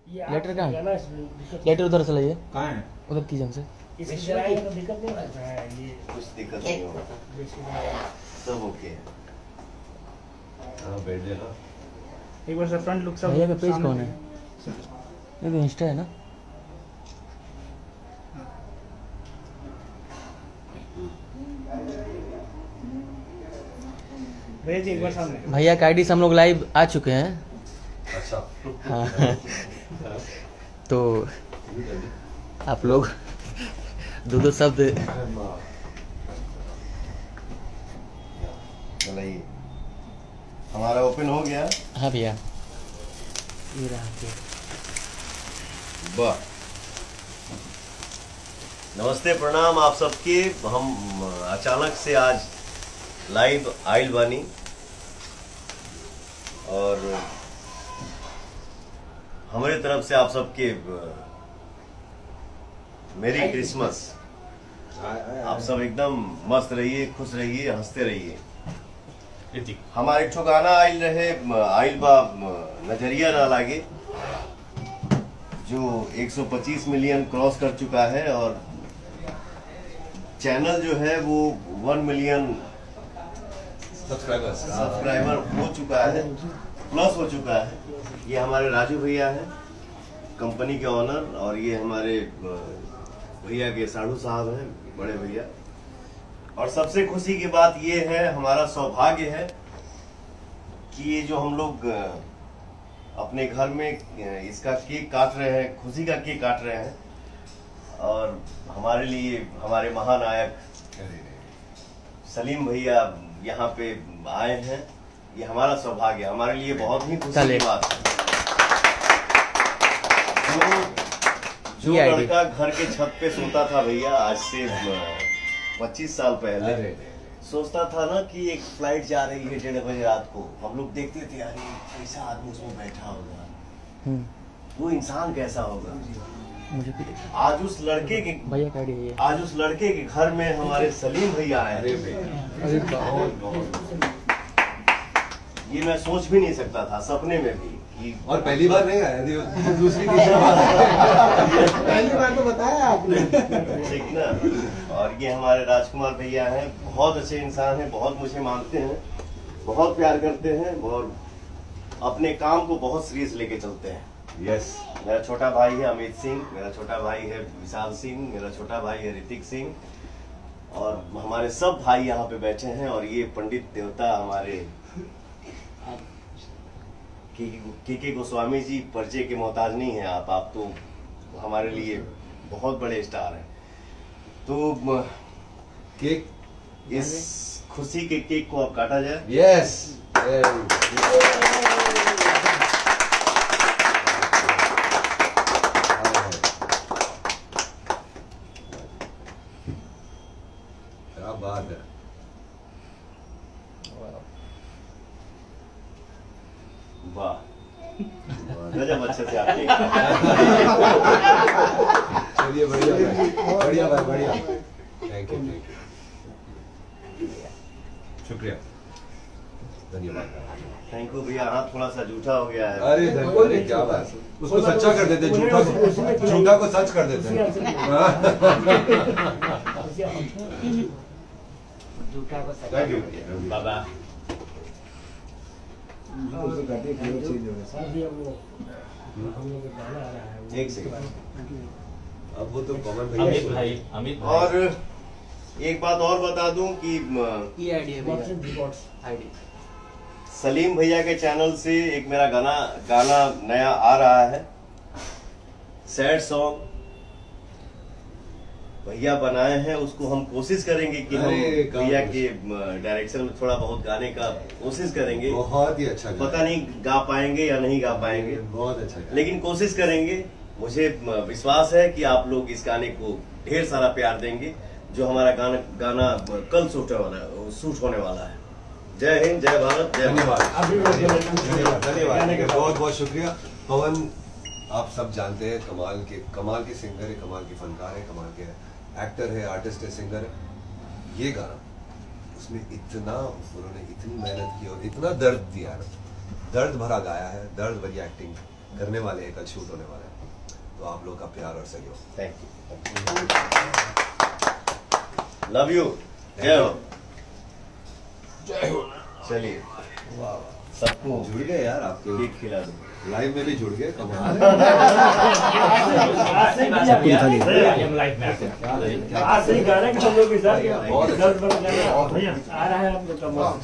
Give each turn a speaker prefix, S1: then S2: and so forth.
S1: Letter कहाँ है? Letter उधर से लाइए।
S2: कहाँ है?
S1: उधर की जंग से।
S3: इसकी लड़ाई में तो दिक्कत नहीं रहता है ये।
S4: कुछ दिक्कत नहीं होगा, सब ओके है। हाँ बैठ जाना।
S3: एक बार से फ्रंट लुक सब
S1: भैया का पेज कौन है? ये तो इंस्टा है ना?
S3: भेज एक बार सामने।
S1: भैया का आईडी से हम लोग लाइव आ चुके हैं।
S4: अच्छा
S1: हाँ तो आप लोग दो शब्द
S4: चलिए, हमारा ओपन हो गया।
S1: हाँ भैया ये रहा आपके।
S4: वाह, नमस्ते प्रणाम आप सबके। हम अचानक से आज लाइव आइल बानी और हमारे तरफ से आप सबके मेरी क्रिसमस। आप सब एकदम मस्त रहिए, खुश रहिए, हंसते रहिए। हमारे ठो गाना आइल रहे, आइल बा नजरिया ना लागे, जो 125 मिलियन क्रॉस कर चुका है और चैनल जो है वो 1 मिलियन सब्सक्राइबर हो चुका है, प्लस हो चुका है। ये हमारे राजू भैया हैं, कंपनी के ऑनर, और ये हमारे भैया के साढ़ू साहब हैं, बड़े भैया। और सबसे खुशी की बात ये है, हमारा सौभाग्य है कि ये जो हम लोग अपने घर में इसका केक काट रहे हैं, खुशी का केक काट रहे हैं, और हमारे लिए हमारे महानायक सलीम भैया यहाँ पे आए हैं। ये हमारा सौभाग्य, हमारे लिए बहुत ही खुशी की बात है। जो लड़का घर के छत पे सोता था भैया आज से 25 साल पहले, सोचता था ना कि एक फ्लाइट जा रही है 1:30 बजे रात को, हम लोग देखते थे अरे कैसा आदमी उसमें बैठा होगा, वो इंसान कैसा होगा।
S1: मुझे भी
S4: आज उस लड़के के
S1: भैया का आईडी है ये।
S4: आज उस लड़के के घर में हमारे सलीम भैया आए।
S1: अरे
S4: ये मैं सोच भी नहीं सकता था सपने में भी कि,
S2: और पहली बार नहीं आया, दूसरी तीसरी बार पहली बार तो बताया आपने।
S4: ठीक ना। और ये हमारे राजकुमार भैया हैं, बहुत अच्छे इंसान हैं, बहुत मुझे मानते हैं, बहुत प्यार करते हैं और अपने काम को बहुत सीरियस लेके चलते हैं।
S2: यस।
S4: मेरा छोटा भाई है अमित सिंह, मेरा छोटा भाई है विशाल सिंह, मेरा छोटा भाई है ऋतिक सिंह, और हमारे सब भाई यहाँ पे बैठे हैं। और ये पंडित देवता हमारे के गोस्वामी जी, परिचय के मोहताज नहीं है आप तो हमारे लिए बहुत बड़े स्टार हैं। तो
S2: केक,
S4: इस खुशी के केक को अब काटा जाए।
S2: यस। क्या बात है।
S4: वाह, गजब अच्छे से आप
S2: चलिए बढ़िया भाई, बढ़िया भाई, बढ़िया। थैंक यू, शुक्रिया, धन्यवाद।
S4: थैंक यू भैया। हाथ थोड़ा सा जूठा हो गया है।
S2: अरे धन्यवाद, क्या बात। उसको सच्चा कर देते, झूठा को सच कर देते हैं। थैंक यू
S4: बाबा। एक सेकंड,
S2: अब वो तो कॉमन
S5: अमित भाई, अमित भाई।
S4: और एक बात और बता दूं कि
S1: ये आईडी है भैया, आईडी
S4: सलीम भैया के चैनल से एक मेरा गाना नया आ रहा है, सैड सॉन्ग भैया बनाए हैं। उसको हम कोशिश करेंगे कि हम भैया के डायरेक्शन में थोड़ा बहुत गाने का कोशिश करेंगे।
S2: बहुत ही अच्छा,
S4: पता नहीं गा पाएंगे या नहीं गा पाएंगे,
S2: बहुत अच्छा,
S4: लेकिन कोशिश करेंगे। मुझे विश्वास है कि आप लोग इस गाने को ढेर सारा प्यार देंगे, जो हमारा गाना कल शूट होने वाला है। जय हिंद, जय भारत, जय।
S2: धन्यवाद, धन्यवाद, बहुत बहुत शुक्रिया। पवन, आप सब जानते हैं, कमाल के सिंगर है, कमाल के फनकार है, कमाल के एक्टर है, आर्टिस्ट है, सिंगर है। ये गाना, उसमें इतना उन्होंने इतनी मेहनत की और इतना दर्द दिया ना, दर्द भरा गाया है, दर्द भरी एक्टिंग, करने वाले हैं, कल शूट होने वाला है, तो आप लोग का प्यार और सहयोग।
S4: थैंक यू, लव यू, जय हो, चलिए सबको
S2: जुड़ गए यार, आपके
S4: केक खिला दो।
S2: लाइव में भी जुड़ गए, कमाल है।
S3: आज से ही गा रहे हैं कि सब लोग के साथ
S2: बहुत अच्छा।
S3: भैया आ रहा है आप लोग का मौसम।